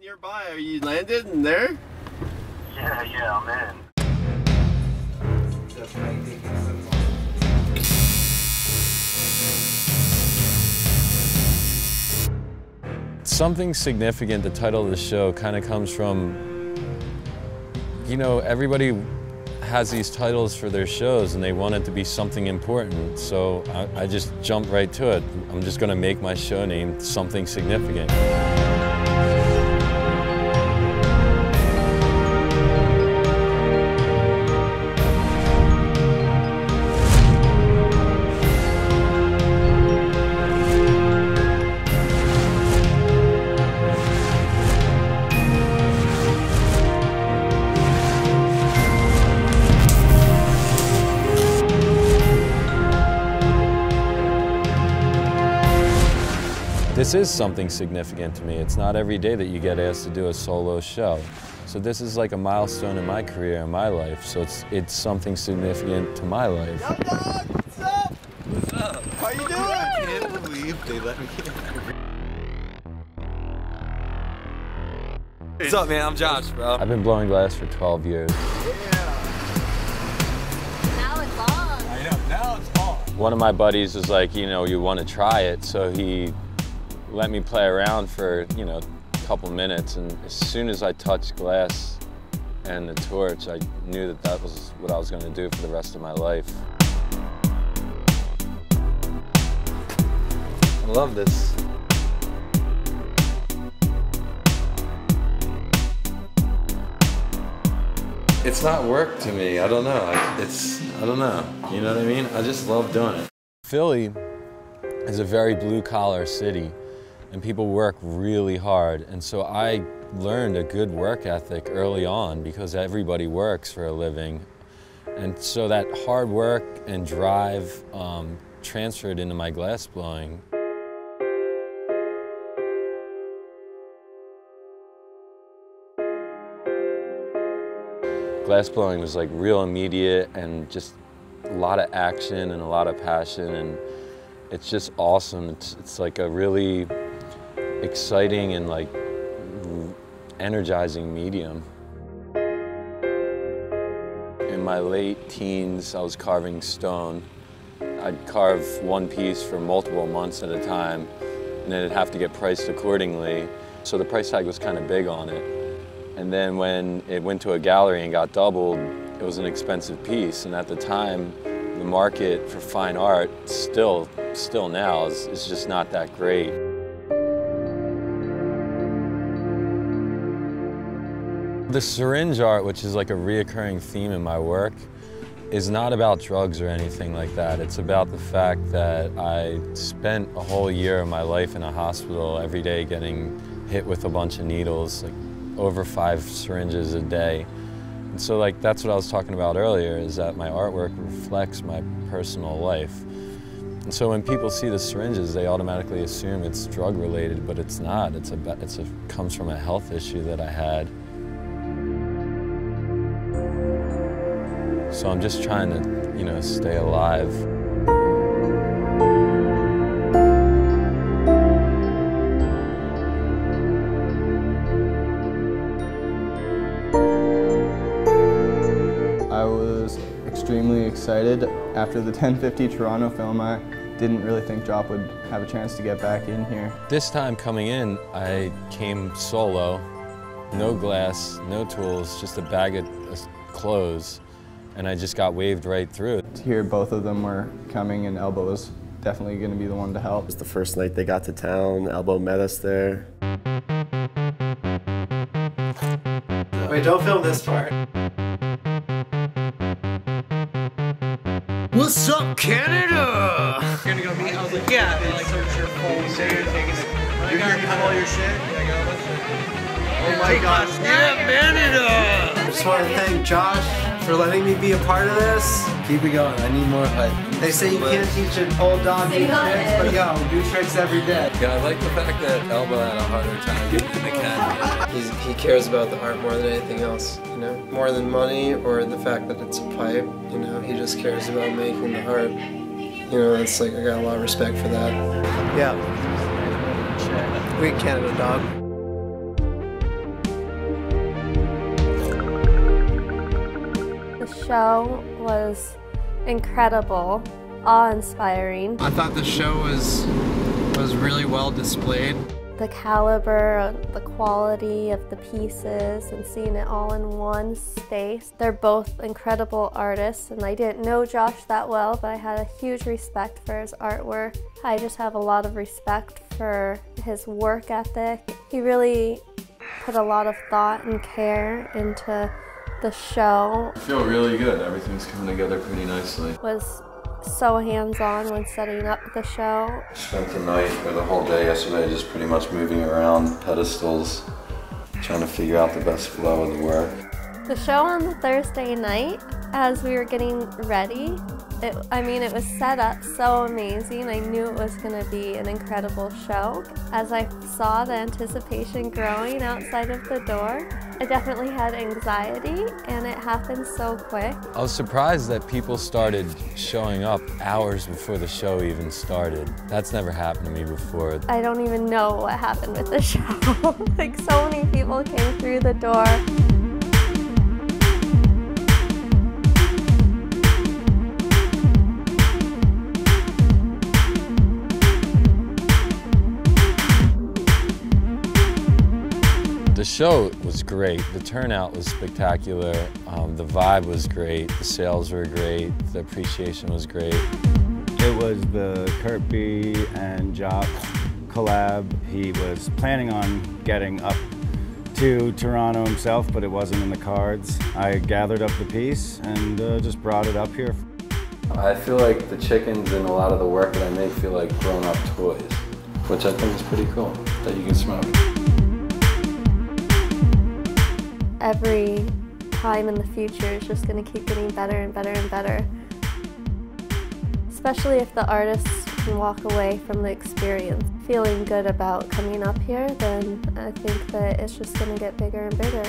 Nearby, are you landed in there? Yeah, I'm in. Something significant, the title of the show, kind of comes from, you know, everybody has these titles for their shows and they want it to be something important. So I just jumped right to it. I'm just going to make my show name Something Significant. This is something significant to me. It's not every day that you get asked to do a solo show. So this is like a milestone in my career, in my life. So it's something significant to my life. Yo, dog! What's up? What's up? How you doing? I can't believe they let me in. What's up, man? I'm Josh, bro. I've been blowing glass for 12 years. Yeah. Now it's on. I know, now it's on. One of my buddies was like, you know, you want to try it, so he let me play around for, you know, a couple minutes, and as soon as I touched glass and the torch, I knew that that was what I was going to do for the rest of my life. I love this. It's not work to me. I don't know. I don't know. You know what I mean? I just love doing it. Philly is a very blue-collar city, and people work really hard. And so I learned a good work ethic early on because everybody works for a living. And so that hard work and drive transferred into my glass blowing. Glass blowing was like real immediate and just a lot of action and a lot of passion, and it's just awesome. It's like a really exciting and like energizing medium. In my late teens, I was carving stone. I'd carve one piece for multiple months at a time, and then it'd have to get priced accordingly. So the price tag was kind of big on it. And then when it went to a gallery and got doubled, it was an expensive piece. And at the time, the market for fine art, still now, is just not that great. The syringe art, which is like a reoccurring theme in my work, is not about drugs or anything like that. It's about the fact that I spent a whole year of my life in a hospital every day getting hit with a bunch of needles, like over 5 syringes a day. And so like that's what I was talking about earlier, is that my artwork reflects my personal life. And so when people see the syringes, they automatically assume it's drug related, but it's not. It comes from a health issue that I had. So I'm just trying to, you know, stay alive. I was extremely excited. After the 1050 Toronto film, I didn't really think Drop would have a chance to get back in here. This time coming in, I came solo, no glass, no tools, just a bag of clothes. And I just got waved right through it. To hear both of them were coming, and Elbo was definitely going to be the one to help. It was the first night they got to town. Elbo met us there. Wait, don't film this part. What's up, Canada? You're gonna go meet? I was like, yeah. They like search your phone, so you're taking it. You're here to have all your shit? Yeah, I got a bunch of shit. Oh my gosh, Yeah, Canada! I just want to thank Josh for letting me be a part of this. Keep it going. I need more hype. They say you can't teach an old dog new tricks, but yo, do tricks every day. Yeah, I like the fact that Elbo had a harder time getting in the can. He cares about the art more than anything else, you know? More than money or the fact that it's a pipe, you know? He just cares about making the art. You know, it's like, I got a lot of respect for that. Yeah. Great Canada, dog. show was incredible, awe-inspiring. I thought the show was really well displayed. The caliber, the quality of the pieces, and seeing it all in one space. They're both incredible artists, and I didn't know Josh that well, but I had a huge respect for his artwork. I just have a lot of respect for his work ethic. He really put a lot of thought and care into the show. I feel really good. Everything's coming together pretty nicely. Was so hands-on when setting up the show. I spent the night or the whole day yesterday just pretty much moving around pedestals, trying to figure out the best flow of the work. The show on the Thursday night, as we were getting ready, it was set up so amazing. I knew it was going to be an incredible show. As I saw the anticipation growing outside of the door, I definitely had anxiety, and it happened so quick. I was surprised that people started showing up hours before the show even started. That's never happened to me before. I don't even know what happened with the show. Like, so many people came through the door. The show was great. The turnout was spectacular. The vibe was great. The sales were great. The appreciation was great. It was the Kurt B and Jop collab. He was planning on getting up to Toronto himself, but it wasn't in the cards. I gathered up the piece and just brought it up here. I feel like the chickens in a lot of the work that I make feel like grown-up toys, which I think is pretty cool, that you can smoke. Every time in the future is just going to keep getting better and better and better. Especially if the artists can walk away from the experience feeling good about coming up here, then I think that it's just going to get bigger and bigger.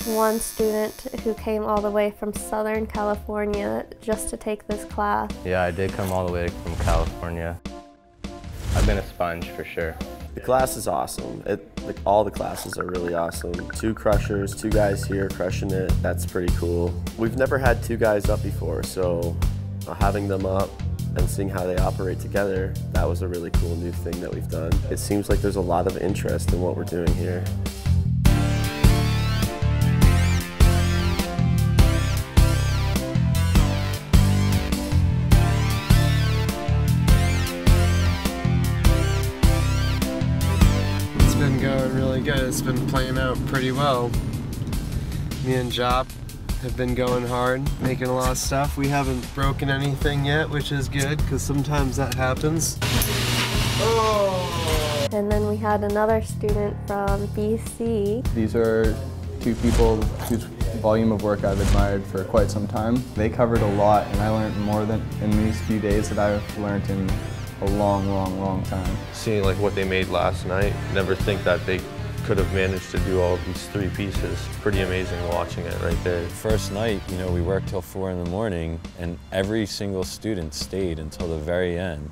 One student who came all the way from Southern California just to take this class. Yeah, I did come all the way from California. I've been a sponge for sure. The class is awesome. All the classes are really awesome. 2 crushers, 2 guys here crushing it. That's pretty cool. We've never had 2 guys up before, so having them up and seeing how they operate together, that was a really cool new thing that we've done. It seems like there's a lot of interest in what we're doing here. Going really good. It's been playing out pretty well. Me and Jop have been going hard, making a lot of stuff. We haven't broken anything yet, which is good, because sometimes that happens. Oh! And then we had another student from BC. These are 2 people whose volume of work I've admired for quite some time. They covered a lot, and I learned more than in these few days that I've learned in a long time. Seeing like what they made last night, never think that they could have managed to do all these 3 pieces. Pretty amazing watching it right there. First night, you know, we worked till 4 in the morning, and every single student stayed until the very end.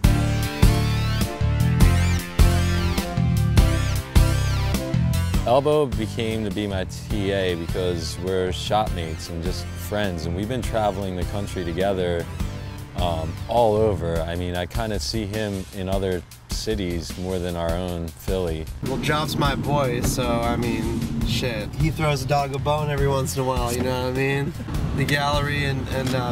Elbo became to be my TA because we're shopmates and just friends, and we've been traveling the country together all over. I mean, I kind of see him in other cities more than our own Philly. Well, Jop's my boy, so I mean, shit. He throws a dog a bone every once in a while, you know what I mean? The gallery and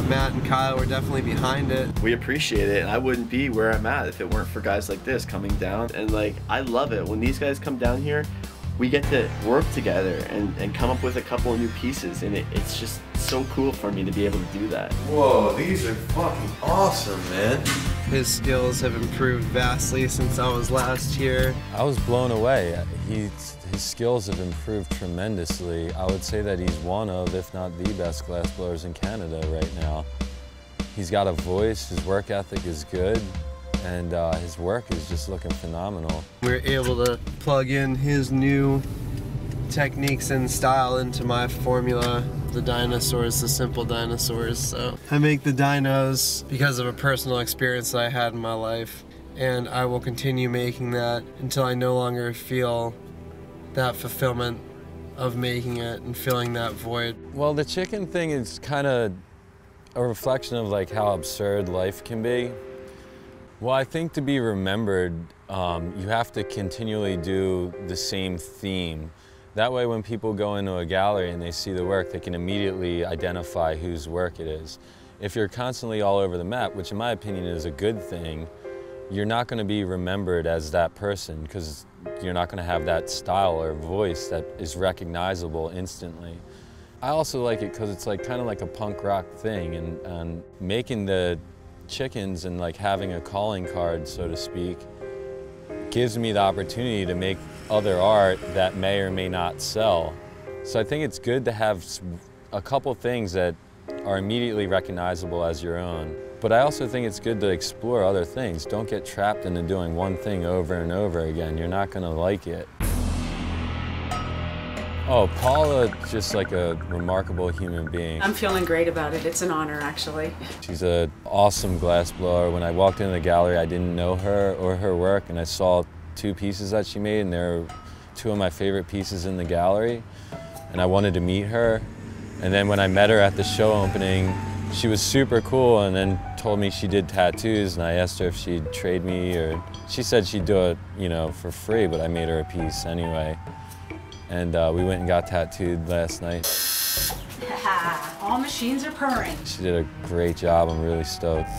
Matt and Kyle were definitely behind it. We appreciate it, and I wouldn't be where I'm at if it weren't for guys like this coming down. And like, I love it when these guys come down here. We get to work together and come up with a couple of new pieces, and it's just so cool for me to be able to do that. Whoa, these are fucking awesome, man. His skills have improved vastly since I was last here. I was blown away. His skills have improved tremendously. I would say that he's one of, if not the best glass blowers in Canada right now. He's got a voice, his work ethic is good, and his work is just looking phenomenal. We were able to plug in his new techniques and style into my formula, the dinosaurs, the simple dinosaurs. So I make the dinos because of a personal experience that I had in my life, and I will continue making that until I no longer feel that fulfillment of making it and filling that void. Well, the chicken thing is kind of a reflection of like how absurd life can be. Well, I think to be remembered, you have to continually do the same theme. That way when people go into a gallery and they see the work, they can immediately identify whose work it is. If you're constantly all over the map, which in my opinion is a good thing, you're not going to be remembered as that person because you're not going to have that style or voice that is recognizable instantly. I also like it because it's like kind of like a punk rock thing, and making the chickens and like having a calling card, so to speak, gives me the opportunity to make other art that may or may not sell. So I think it's good to have a couple things that are immediately recognizable as your own. But I also think it's good to explore other things. Don't get trapped into doing one thing over and over again. You're not going to like it. Oh, Paula, just like a remarkable human being. I'm feeling great about it. It's an honor, actually. She's an awesome glass blower. When I walked into the gallery, I didn't know her or her work, and I saw 2 pieces that she made, and they're 2 of my favorite pieces in the gallery. And I wanted to meet her. And then when I met her at the show opening, she was super cool, and then told me she did tattoos, and I asked her if she'd trade me, or she said she'd do it, you know, for free, but I made her a piece anyway. And we went and got tattooed last night. All machines are purring. She did a great job. I'm really stoked.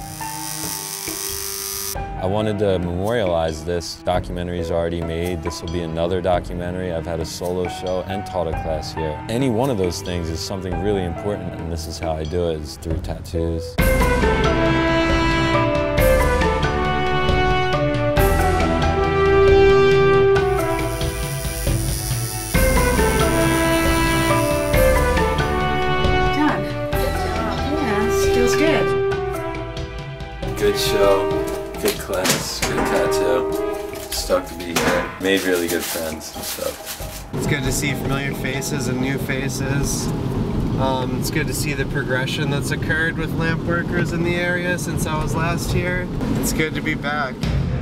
I wanted to memorialize this. Documentary's already made. This will be another documentary. I've had a solo show and taught a class here. Any one of those things is something really important, and this is how I do it, is through tattoos. Good show, good class, good tattoo. Stoked to be here. Made really good friends. I'm stoked. It's good to see familiar faces and new faces. It's good to see the progression that's occurred with lamp workers in the area since I was last here. It's good to be back.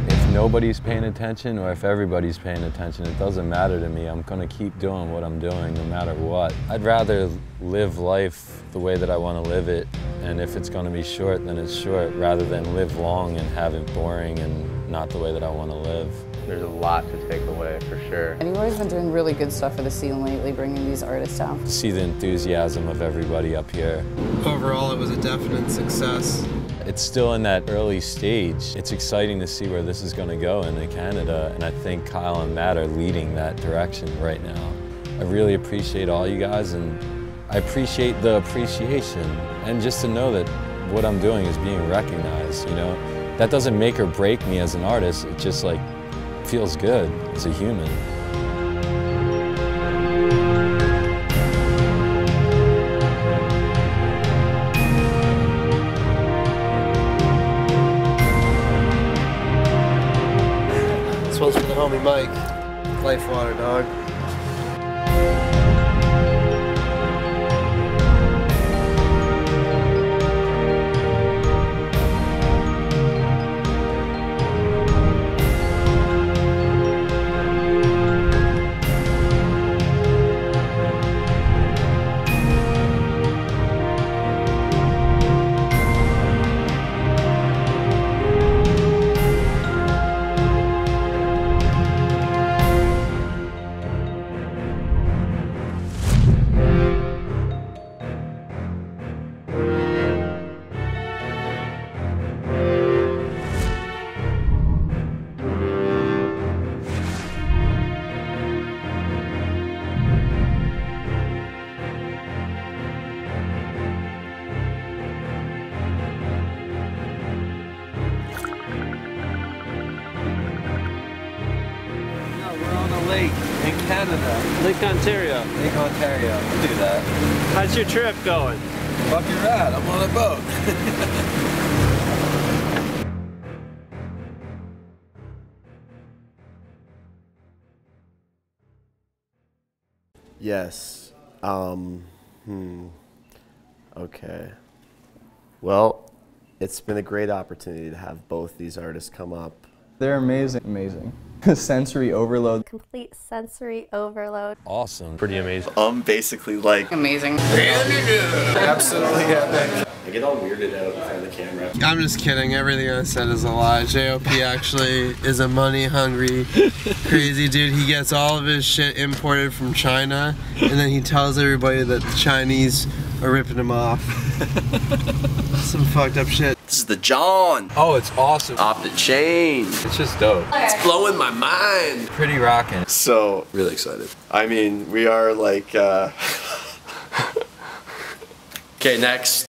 If nobody's paying attention or if everybody's paying attention, it doesn't matter to me. I'm gonna keep doing what I'm doing no matter what. I'd rather live life the way that I want to live it, and if it's gonna be short, then it's short, rather than live long and have it boring and not the way that I want to live. There's a lot to take away, for sure. And you've always been doing really good stuff for the scene lately, bringing these artists out. To see the enthusiasm of everybody up here. Overall, it was a definite success. It's still in that early stage. It's exciting to see where this is going to go in Canada, and I think Kyle and Matt are leading that direction right now. I really appreciate all you guys, and I appreciate the appreciation, and just to know that what I'm doing is being recognized, you know? That doesn't make or break me as an artist, it just like feels good as a human. This one's for the homie Mike. Life water, dog. Lake in Canada. Lake Ontario. Lake Ontario. We'll do that. How's your trip going? Fucking rad. I'm on a boat. Yes. Okay. Well, it's been a great opportunity to have both these artists come up They're amazing. Amazing. Sensory overload. Complete sensory overload. Awesome. Pretty amazing. Basically like Amazing. Absolutely epic. I get all weirded out in front of the camera. I'm just kidding. Everything I said is a lie. JOP actually is a money-hungry, crazy dude. He gets all of his shit imported from China, and then he tells everybody that the Chinese are ripping him off. Some fucked up shit. This is the John. Oh, it's awesome. Off the chain. It's just dope. It's blowing my mind. Pretty rockin'. So, Really excited. I mean, we are like, Okay, next.